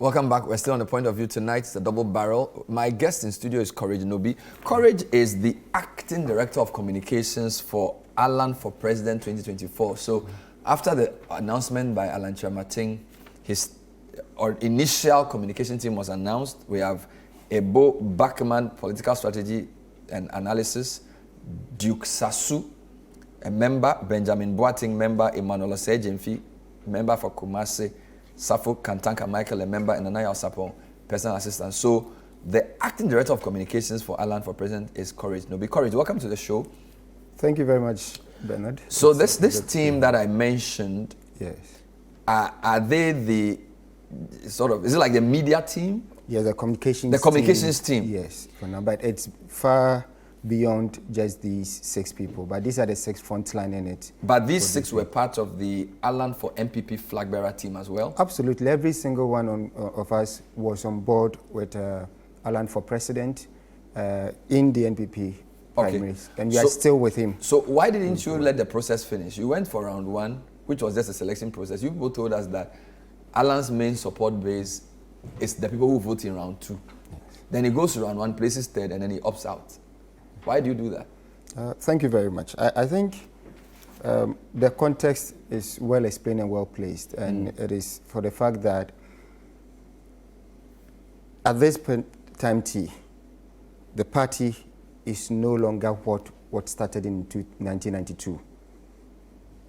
Welcome back. We're still on the point of view tonight. It's a double barrel. My guest in studio is Courage Nobi. Courage is the acting director of communications for Alan for President 2024. So after the announcement by Alan Kyerematen, his initial communication team was announced. We have Ebo Bachman, political strategy and analysis, Duke Sasu, a member, Benjamin Boateng, member, Emmanuel Osei-Gyamfi, member for Kumasi, Safo Kantanka Michael, a member, and Anaya Osapon, personal assistant. So the acting director of communications for Alan for President is Courage Nobi. Courage, welcome to the show. Thank you very much, Bernard. So this team that I mentioned, yes, are they the sort of, is it like the media team? Yeah, the communications team. Yes, for now, but it's far beyond just these 6 people. But these are the 6 frontline in it. But these 6 were part of the Alan for NPP flag bearer team as well? Absolutely. Every single one of us was on board with Alan for President in the NPP primaries. And we are still with him. So why didn't you let the process finish? You went for round 1, which was just a selection process. You people told us that Alan's main support base is the people who vote in round 2. Yes. Then he goes to round 1, places 3rd, and then he opts out. Why do you do that? Thank you very much. I think the context is well explained and well placed, and it is for the fact that at this time T, the party is no longer what started in 1992.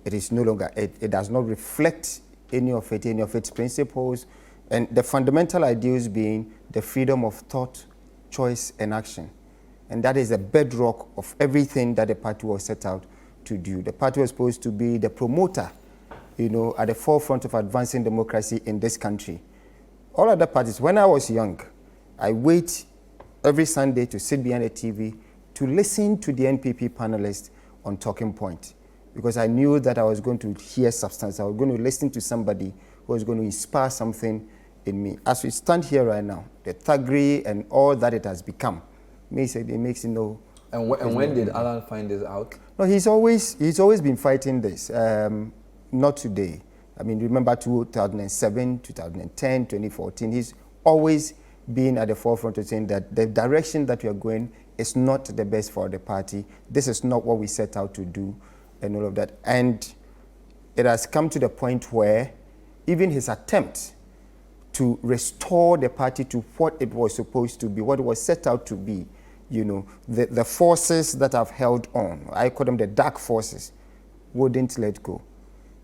It is no longer, it does not reflect any of its principles, and the fundamental ideals being the freedom of thought, choice, and action. And that is the bedrock of everything that the party was set out to do. The party was supposed to be the promoter, at the forefront of advancing democracy in this country. All other parties, when I was young, I wait every Sunday to sit behind the TV to listen to the NPP panelists on Talking Point, because I knew that I was going to hear substance. I was going to listen to somebody who was going to inspire something in me. As we stand here right now, the thuggery and all that it has become, it makes it no. And when did Alan find this out? No, he's always been fighting this. Not today. I mean, remember 2007, 2010, 2014. He's always been at the forefront of saying that the direction that we are going is not the best for the party. This is not what we set out to do, and all of that. And it has come to the point where even his attempt to restore the party to what it was supposed to be, what it was set out to be, the forces that have held on, I call them the dark forces, wouldn't let go.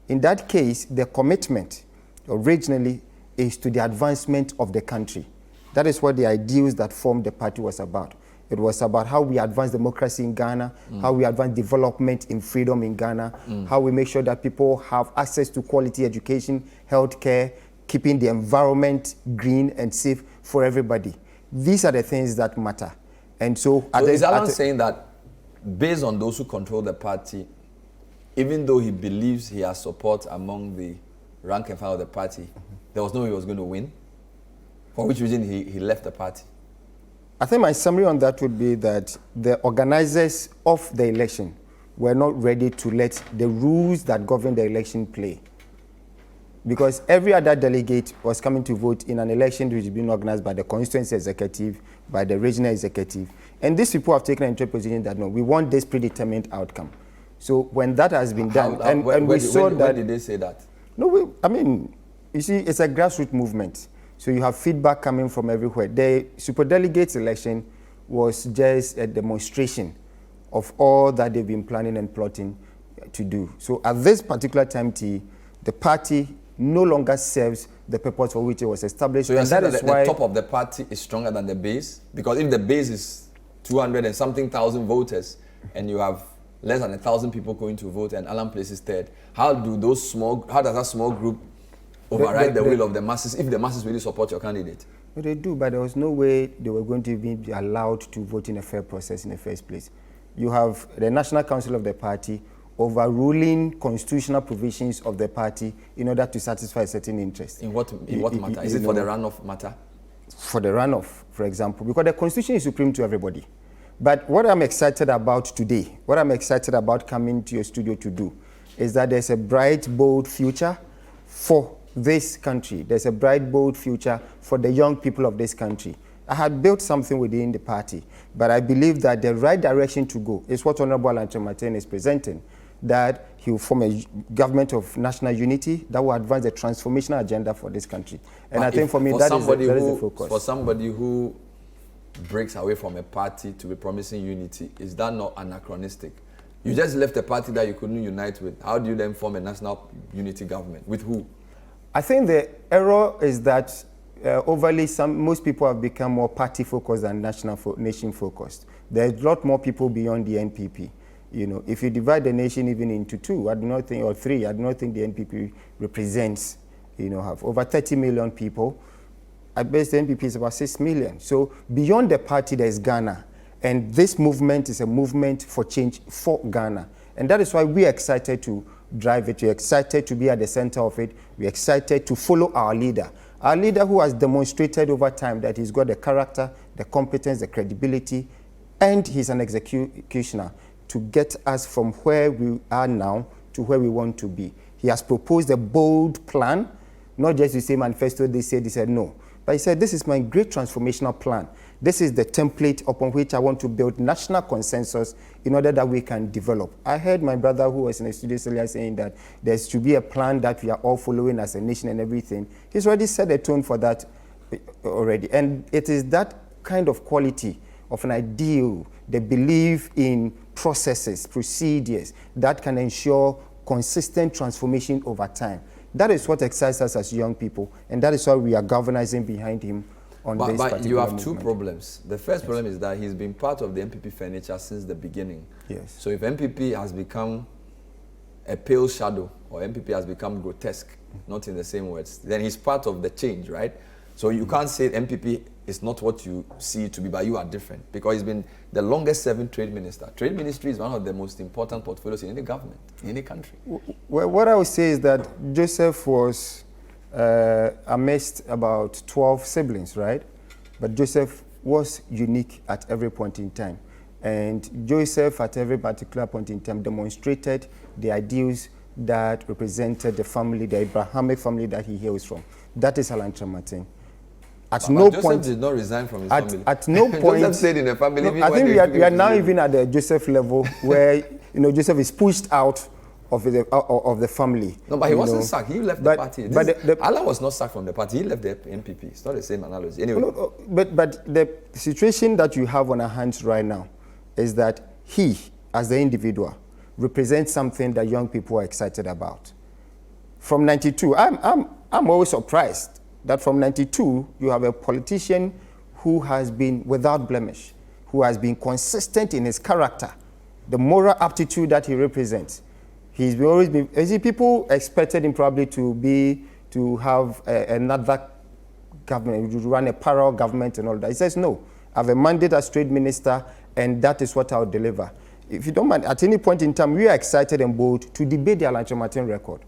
In that case, the commitment originally is to the advancement of the country. That is what the ideals that formed the party was about. It was about how we advance democracy in Ghana, how we advance development in freedom in Ghana, how we make sure that people have access to quality education, healthcare, keeping the environment green and safe for everybody. These are the things that matter. And so is Alan saying that based on those who control the party, even though he believes he has support among the rank and file of the party, there was no way he was going to win? For which reason he left the party? I think my summary on that would be that the organizers of the election were not ready to let the rules that govern the election play. Because every other delegate was coming to vote in an election which is being organized by the constituency executive, by the regional executive. And these people have taken into a position that, no, we want this predetermined outcome. So when that has been done, when did they say that? No, you see, it's a grassroots movement. So you have feedback coming from everywhere. The superdelegates election was just a demonstration of all that they've been planning and plotting to do. So at this particular time, the party no longer serves the purpose for which it was established. So you're saying that the top of the party is stronger than the base? Because if the base is 200 and something thousand voters, and you have less than 1,000 people going to vote, and Alan places 3rd, how does that small group override the will of the masses if the masses really support your candidate? Well, they do, but there was no way they were going to even be allowed to vote in a fair process in the first place. You have the National Council of the party overruling constitutional provisions of the party in order to satisfy a certain interest. In what matter? Is it for the runoff matter? For the runoff, for example, because the Constitution is supreme to everybody. But what I'm excited about today, what I'm excited about coming to your studio to do, is that there's a bright, bold future for this country. There's a bright, bold future for the young people of this country. I had built something within the party, but I believe that the right direction to go is what Honorable Alan Kyerematen is presenting, that he will form a government of national unity that will advance the transformational agenda for this country. And I think for me, that is the focus. For somebody who breaks away from a party to be promising unity, is that not anachronistic? You just left a party that you couldn't unite with. How do you then form a national unity government? With who? I think the error is that most people have become more party focused than nation focused. There's a lot more people beyond the NPP. You know, if you divide the nation even into two, I do not think, or three, I do not think the NPP represents, have over 30 million people. I bet the NPP is about 6 million. So beyond the party, there's Ghana. And this movement is a movement for change for Ghana. And that is why we are excited to drive it. We're excited to be at the center of it. We're excited to follow our leader. Our leader who has demonstrated over time that he's got the character, the competence, the credibility, and he's an executioner to get us from where we are now to where we want to be. He has proposed a bold plan, not just the same manifesto they said no. But he said, this is my great transformational plan. This is the template upon which I want to build national consensus in order that we can develop. I heard my brother who was in the studio earlier saying that there should be a plan that we are all following as a nation and everything. He's already set a tone for that already. And it is that kind of quality of an ideal, the belief in processes, procedures, that can ensure consistent transformation over time. That is what excites us as young people, and that is why we are galvanizing behind him on this particular But you have movement. two problems. The first problem is that he's been part of the NPP furniture since the beginning. Yes. So if NPP has become a pale shadow, or NPP has become grotesque, not in the same words, then he's part of the change, right? So you can't say NPP is not what you see it to be, but you are different, because he's been the longest serving trade minister. Trade ministry is one of the most important portfolios in any government, in any country. Well, what I would say is that Joseph was amidst about 12 siblings, right? But Joseph was unique at every point in time. And Joseph, at every particular point in time, demonstrated the ideals that represented the family, the Abrahamic family that he hails from. That is Alan Kyerematen. At no Joseph point did not resign from his family. At no point. Joseph stayed in the family. No, I think we are now even at the Joseph level where Joseph is pushed out of the family. No, but he wasn't sacked. He left the party. Alan was not sacked from the party. He left the NPP. It's not the same analogy. Anyway. No, but the situation that you have on our hands right now is that he, as the individual, represents something that young people are excited about. From 92, I'm always surprised that from 92, you have a politician who has been without blemish, who has been consistent in his character, the moral aptitude that he represents. He's always been, people expected him probably to have another government, to run a parallel government and all that. He says, no, I have a mandate as trade minister, and that is what I'll deliver. If you don't mind, at any point in time, we are excited and bold to debate the Alan Kyerematen record.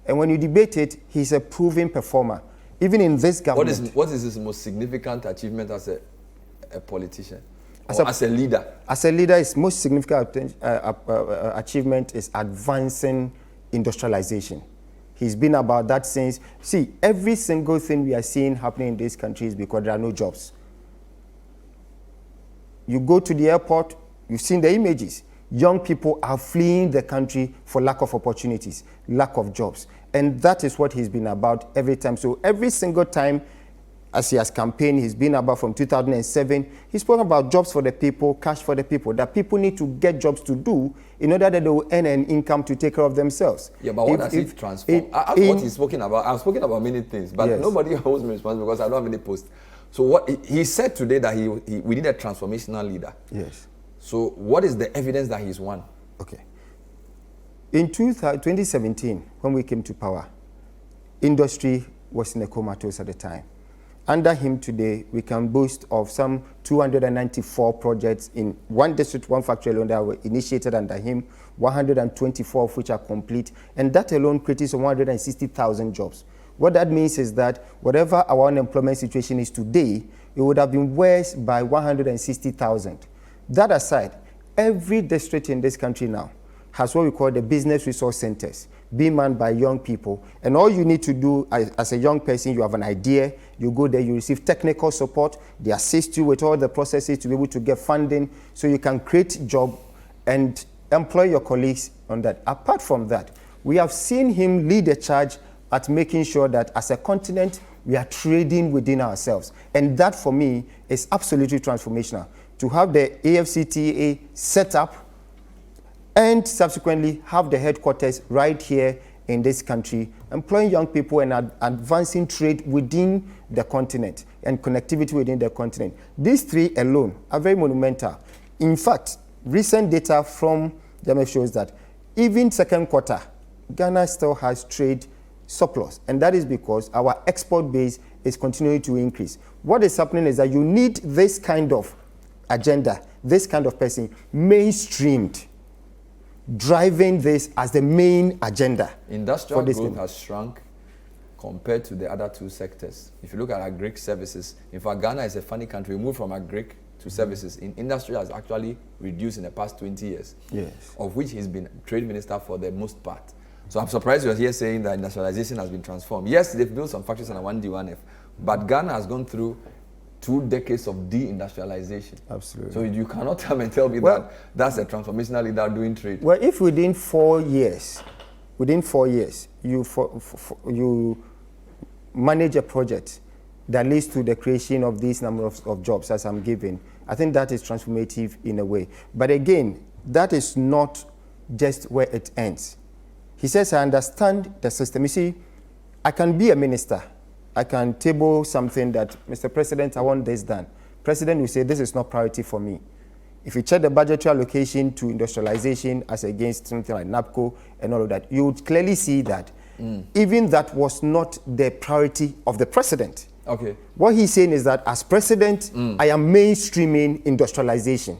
And when you debate it, he's a proven performer. Even in this government. What is his most significant achievement as a politician? As a leader? As a leader, his most significant achievement is advancing industrialization. He's been about that since. See, every single thing we are seeing happening in this country is because there are no jobs. You go to the airport, you've seen the images. Young people are fleeing the country for lack of opportunities, lack of jobs. And that is what he's been about every time. So every single time, as he has campaigned, he's been about from 2007, he's spoken about jobs for the people, cash for the people, that people need to get jobs to do in order that they will earn an income to take care of themselves. Yeah, but what does it transform? What he's spoken about, I've spoken about many things, but nobody holds me responsible because I don't have any posts. So what he said today that we need a transformational leader. Yes. So what is the evidence that he's won? Okay. In 2017, when we came to power, industry was in a comatose at the time. Under him today, we can boast of some 294 projects in one district, one factory alone that were initiated under him, 124 of which are complete, and that alone created some 160,000 jobs. What that means is that whatever our unemployment situation is today, it would have been worse by 160,000. That aside, every district in this country now has what we call the business resource centers, being manned by young people. And all you need to do as a young person, you have an idea, you go there, you receive technical support, they assist you with all the processes to be able to get funding so you can create job and employ your colleagues on that. Apart from that, we have seen him lead a charge at making sure that as a continent, we are trading within ourselves. And that for me is absolutely transformational. To have the AFCTA set up and subsequently have the headquarters right here in this country, employing young people and advancing trade within the continent and connectivity within the continent. These three alone are very monumental. In fact, recent data from GMF shows that even second quarter, Ghana still has trade surplus, and that is because our export base is continuing to increase. What is happening is that you need this kind of agenda, this kind of person mainstreamed, driving this as the main agenda. Industrial growth has shrunk compared to the other two sectors. If you look at agric services, in fact, Ghana is a funny country. We moved from agric to services. In industry has actually reduced in the past 20 years, yes, of which he's been trade minister for the most part. So I'm surprised you're here saying that industrialization has been transformed. Yes, they've built some factories on a 1D, 1F, but Ghana has gone through 2 decades of deindustrialization. Absolutely. So you cannot come and tell me that that's a transformational leader doing trade. Well, if within 4 years, you manage a project that leads to the creation of this number of jobs as I'm giving, I think that is transformative in a way. But again, that is not just where it ends. He says, I understand the system. You see, I can be a minister. I can table something that, Mr. President, I want this done. President will say, this is not priority for me. If you check the budgetary allocation to industrialization as against something like NAPCO and all of that, you would clearly see that even that was not the priority of the president. Okay. What he's saying is that as president, I am mainstreaming industrialization.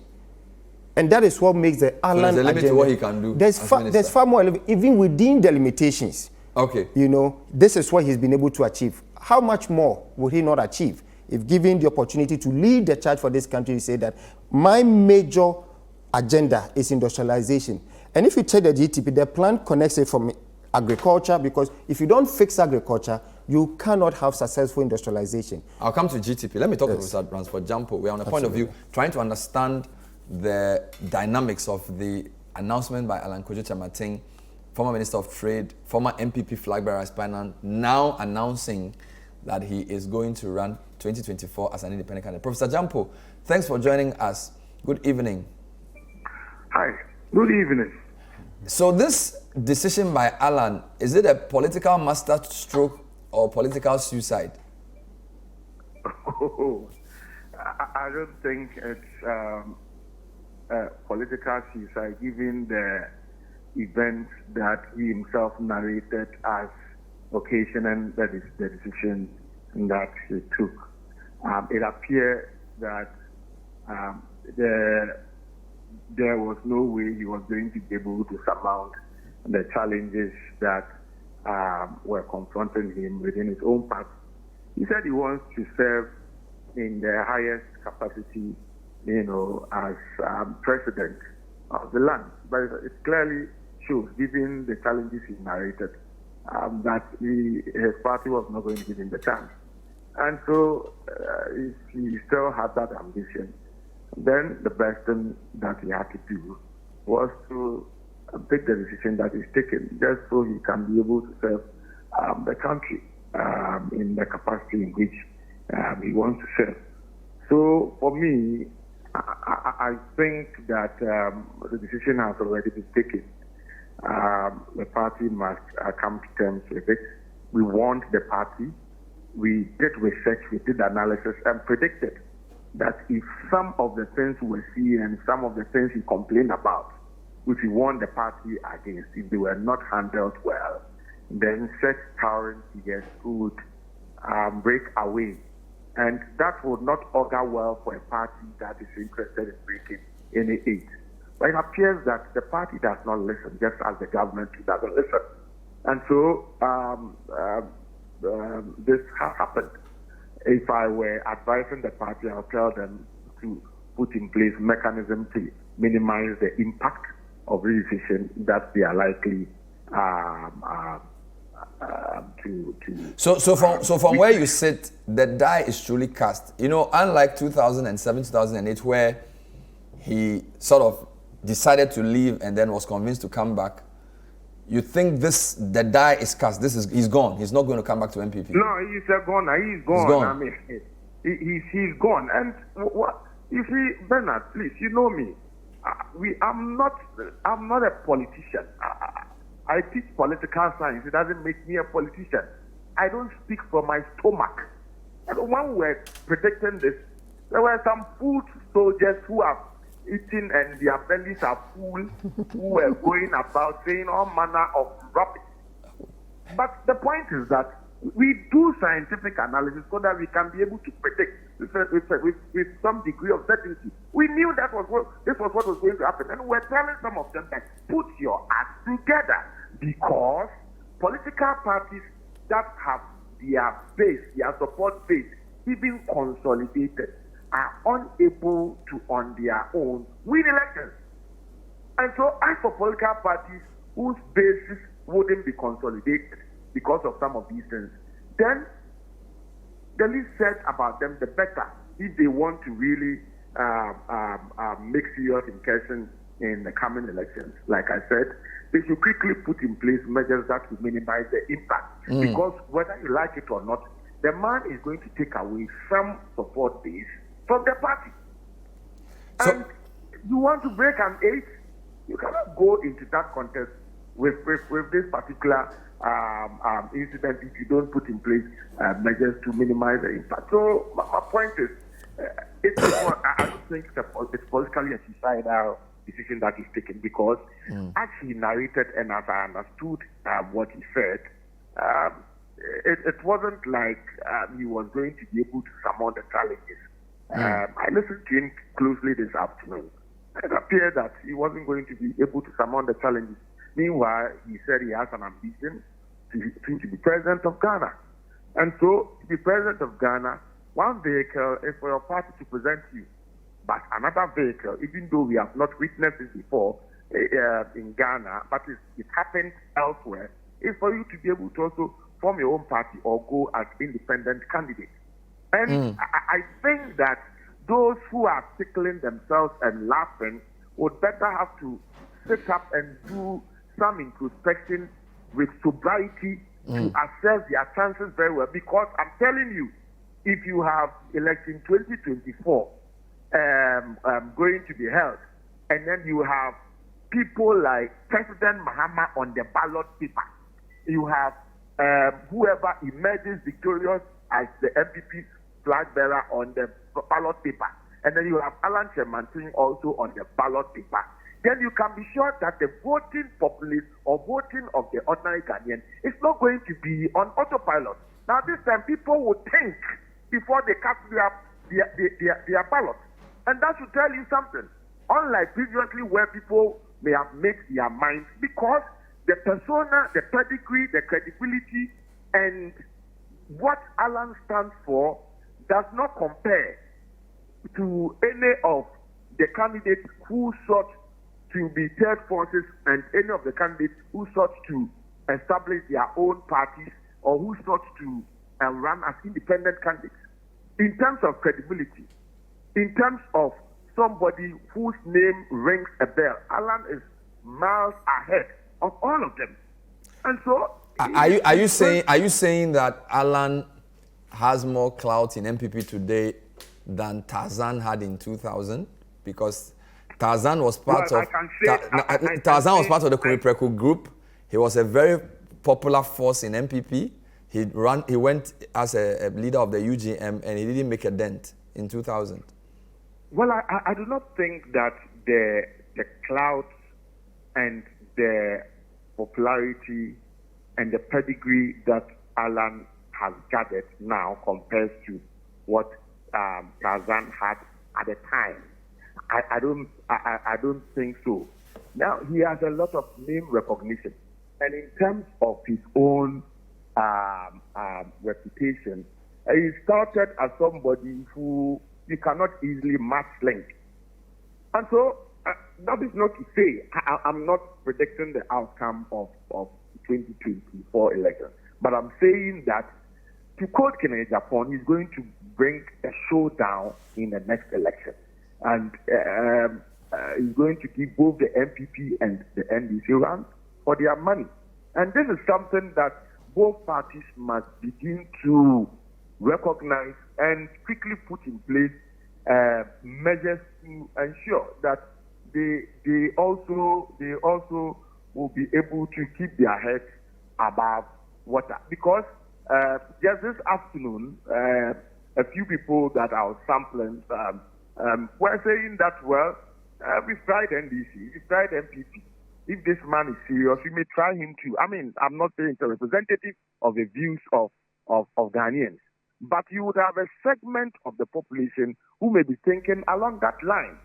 And that is what makes the Alan there's a limit to what he can do. There's far more, even within the limitations. Okay. You know, this is what he's been able to achieve. How much more would he not achieve if given the opportunity to lead the charge for this country? To say that my major agenda is industrialization. And if you check the GTP, the plan connects it from agriculture, because if you don't fix agriculture, you cannot have successful industrialization. I'll come to GTP. Let me talk to Mr. Ransford Gyampo. We're on a point of view trying to understand the dynamics of the announcement by Alan Kyerematen, former Minister of Trade, former NPP flag bearer aspirant, now announcing that he is going to run 2024 as an independent candidate. Professor Gyampo, thanks for joining us. Good evening. Hi, good evening. So this decision by Alan, is it a political master stroke or political suicide? Oh, I don't think it's political suicide, given the events that he himself narrated as occasioning the decision that he took. It appeared that there was no way he was going to be able to surmount the challenges that were confronting him within his own party. He said he wants to serve in the highest capacity, as president of the land. But it clearly shows, given the challenges he narrated, that his party was not going to give him the chance. And so he still had that ambition. Then the best thing that he had to do was to take the decision that he's taken, just so he can be able to serve the country in the capacity in which he wants to serve. So for me, I think that the decision has already been taken. The party must come to terms with it. We want the party. We did research, we did analysis, and predicted that if some of the things we were seeing and some of the things he complained about, which he warned the party against, if they were not handled well, then such towering figures would break away. And that would not augur well for a party that is interested in breaking any aid. But it appears that the party does not listen, just as the government doesn't listen. And so this has happened. If I were advising the party, I would tell them to put in place mechanism to minimize the impact of resignation that they are likely to. So from where you sit, the die is truly cast. You know, unlike 2007, 2008, where he sort of decided to leave and then was convinced to come back. You think the die is cast? He's gone. He's not going to come back to NPP. No, he's a goner. He's gone. He's gone. I mean, he's gone. And what you see, Bernard, please, you know me. I'm not a politician. I teach political science. It doesn't make me a politician. I don't speak from my stomach. And when we were predicting this, there were some food soldiers who have eaten and their bellies are full, who were going about saying all manner of rubbish. But the point is that we do scientific analysis so that we can be able to predict with some degree of certainty. We knew this was what was going to happen, and we're telling some of them that put your acts together, because political parties that have their base, their support base, even consolidated, are unable to, on their own, win elections. And so, as for political parties whose bases wouldn't be consolidated because of some of these things, then the least said about them, the better, if they want to really make serious incursion in the coming elections. Like I said, they should quickly put in place measures that will minimize the impact. Because whether you like it or not, the man is going to take away some support base from the party. And you want to break an eight, you cannot go into that contest with this particular incident if you don't put in place measures to minimize the impact. So my point is, I don't think it's politically a suicidal decision that he's taken, because as he narrated and as I understood what he said, it wasn't like he was going to be able to surmount the challenges. I listened to him closely this afternoon. It appeared that he wasn't going to be able to surmount the challenges. Meanwhile, he said he has an ambition to be president of Ghana. And so, to be president of Ghana, one vehicle is for your party to present you. But another vehicle, even though we have not witnessed it before in Ghana, but it happened elsewhere, is for you to be able to also form your own party or go as independent candidate. And I think that those who are tickling themselves and laughing would better have to sit up and do some introspection with sobriety to assess their chances very well. Because I'm telling you, if you have election 2024 going to be held, and then you have people like President Mahama on the ballot paper, you have whoever emerges victorious as the NPP flag bearer on the ballot paper, and then you have Alan Kyerematen also on the ballot paper, then you can be sure that the voting populace or voting of the ordinary Ghanaian is not going to be on autopilot. Now this time people will think before they cast their ballot. And that should tell you something. Unlike previously where people may have made their minds, because the persona, the pedigree, the credibility, and what Alan stands for does not compare to any of the candidates who sought to be third forces and any of the candidates who sought to establish their own parties or who sought to run as independent candidates. In terms of credibility, in terms of somebody whose name rings a bell, Alan is miles ahead of all of them. And so, are you saying that Alan has more clout in NPP today than Tarzan had in 2000? Because Tarzan was part of Tarzan was part of the Kuripreku group. He was a very popular force in NPP. He went as a leader of the UGM, and he didn't make a dent in 2000. Well, I do not think that the clout and the popularity and the pedigree that Alan has gathered now compares to what Tarzan had at the time. I don't think so. Now he has a lot of name recognition, and in terms of his own reputation, he started as somebody who you cannot easily match link. And so that is not to say I'm not predicting the outcome of 2024 election, but I'm saying that, to quote Kennedy Japan, he's going to bring a showdown in the next election, and he's going to give both the NPP and the NDC run for their money. And this is something that both parties must begin to recognize and quickly put in place measures to ensure that they also will be able to keep their heads above water. Because just this afternoon, a few people that I was sampling were saying that, well, we've tried NDC, we've tried NPP. If this man is serious, we may try him too. I mean, I'm not saying it's a representative of the views of Ghanaians, but you would have a segment of the population who may be thinking along that line.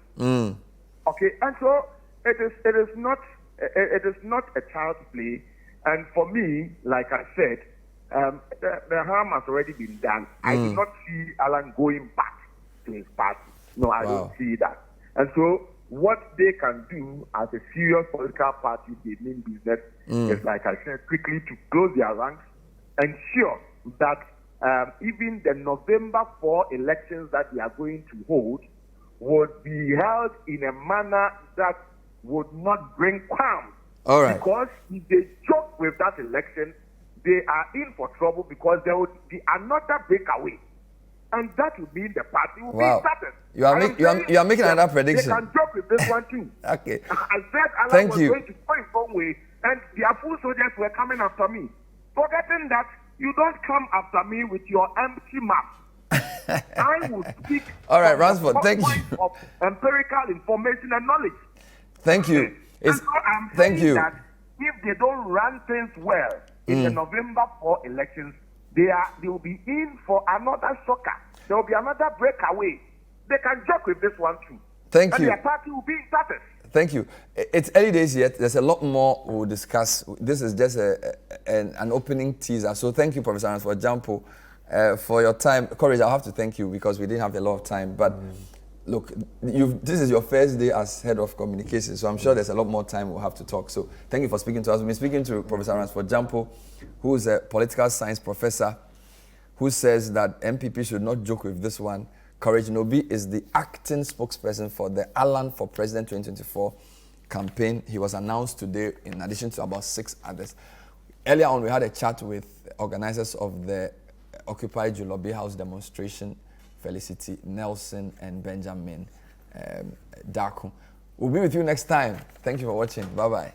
Okay, and so it is not a child's play. And for me, like I said, the harm has already been done. I do not see Alan going back to his party. No, I don't see that. And so what they can do as a serious political party, they mean business, is, like I said, quickly to close their ranks, ensure that even the November 4 elections that they are going to hold would be held in a manner that would not bring qualms. All right. Because if they joke with that election, they are in for trouble, because there would be another breakaway. And that would mean the party will be started. You are making another prediction. They can joke with this one too. Okay. I said Alan Thank was you. going to go his own way, and their full soldiers were coming after me. Forgetting that you don't come after me with your empty map. I will speak. All right, from Ransford, the thank point you. of empirical information and knowledge. Thank you. And so I'm Thank saying you. that if they don't run things well in the November 4 elections, they will be in for another shocker. There will be another breakaway. They can joke with this one too. Thank and you. their party will be in status. Thank you. It's early days yet. There's a lot more we'll discuss. This is just an opening teaser. So thank you, Professor Ransford Gyampo, for your time. Courage, I'll have to thank you because we didn't have a lot of time. But look, this is your first day as head of communications, so I'm sure there's a lot more time we'll have to talk. So thank you for speaking to us. We've been speaking to Professor Ransford Gyampo, who is a political science professor, who says that NPP should not joke with this one. Courage Nobi is the acting spokesperson for the Alan for President 2024 campaign. He was announced today in addition to about 6 others. Earlier on, we had a chat with organizers of the Occupy Julobi House demonstration, Felicity Nelson and Benjamin Daku. We'll be with you next time. Thank you for watching. Bye-bye.